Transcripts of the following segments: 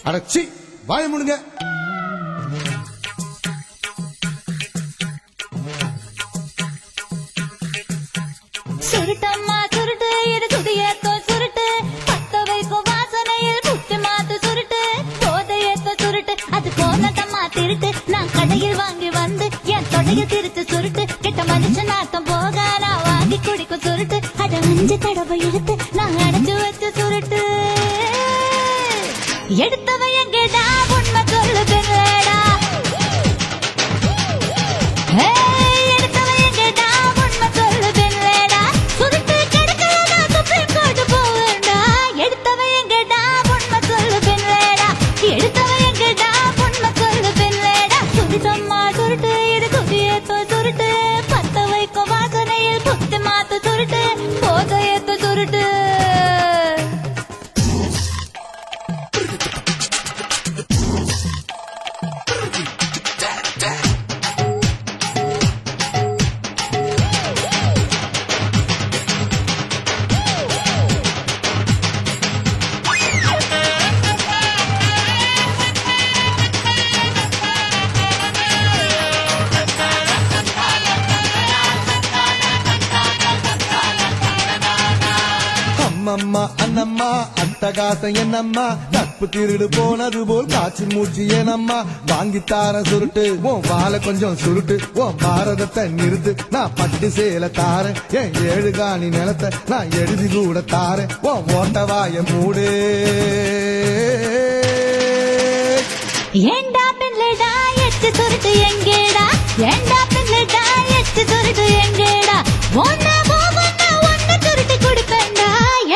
அடச்சி வாய முடுங்க. சுருட்டம்மா சுருட்டு இரு சுதியேத்தோ சுருட்டு பத்த வைக்கும் வாசனையில் புத்தி மாத்து சுருட்டு போதையேத்தோ சுருட்டு அது போனதம்மா திருட்டு நான் கடையில் வாங்கி வந்து என் தொடைய திருத்து சுருட்டு கெட்ட மனுஷன் ஆட்டம் போக நான் வாங்கி குடிக்கும் சுருட்டு அட அஞ்சு தடவை எடுத்து நான் அடைச்சு வச்சு சுருட்டு எடுத்தவ எங்கடா உண்மை சொல்லு பெண்களேடா அம்மம்மா அண்ணம்மா அட்டகாசம் என்னம்மா நட்பு திருடு போனது போல் காய்ச்சி மூச்சு ஏனம்மா வாங்கித்தார சுருட்டு உன் வாழை கொஞ்சம் சுருட்டு உன் பாரதத்தை நிறுத்து நான் பட்டு சேல தாரேன் என் 7 காணி நிலத்தை நான் எழுதி கூட தாரேன் உன் ஓட்ட வாய மூடு. ஏண்டா பிள்ளைடா எட்டு சுருட்டு எங்கேடா ஏண்டா பிள்ளைடா எட்டு சுருட்டு எங்கேடா ஒன்ன சுருட்டு கொடுப்பேன்டா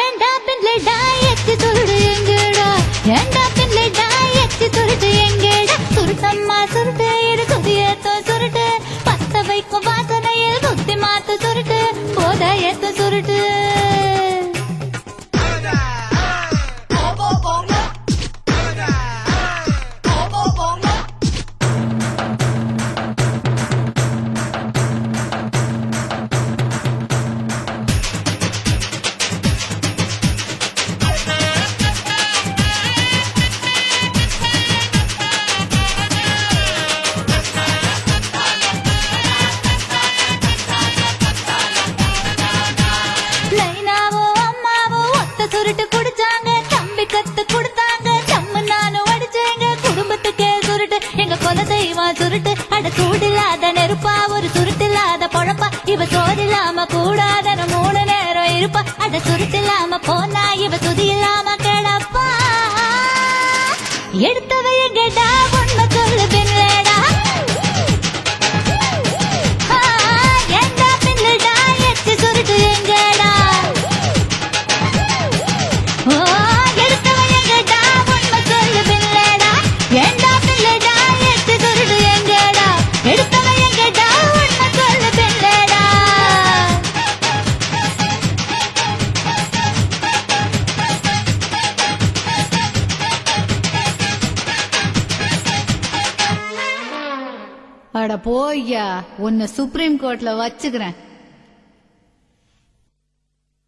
ஏண்டா பிள்ளைடா எட்டு சுருட்டு எங்கேடா ஏண்டா பிள்ளைடா எட்டு சுருட்டு எங்கேடா சுருட்டம்மா சுருட்டு இரு சுதியேத்தோ சுருட்டு பத்த வைக்கும் வாசனையில் புத்தி மாத்து சுருட்டு போதையேத்தோ சுருட்டு. சுருட்டு குடிச்சாங்க தம்பி கத்து கொடுத்தாங்க தம்மு நானும் அடிச்சேங்க குடும்பத்துக்கே சுருட்டு எங்க கொல தெய்வம் சுருட்டு அட சூடில்லாத நெருப்பா ஒரு சுருட்டில்லாத பொழப்பா இவ சோறில்லாம கூடாத 3 நேரம் இருப்பா அட சுருட்டில்லாம போனா இவ சுதி இல்லாம கிடப்பா எடுத்தவ எங்கடா உண்மை சொல்லு பின்லேடா ஏண்டா பின்லேடா எட்டு சுருட்டு எங்கடா அட போய்யா உன்னை சுப்ரீம் கோர்ட்ல வச்சுக்கிறேன்.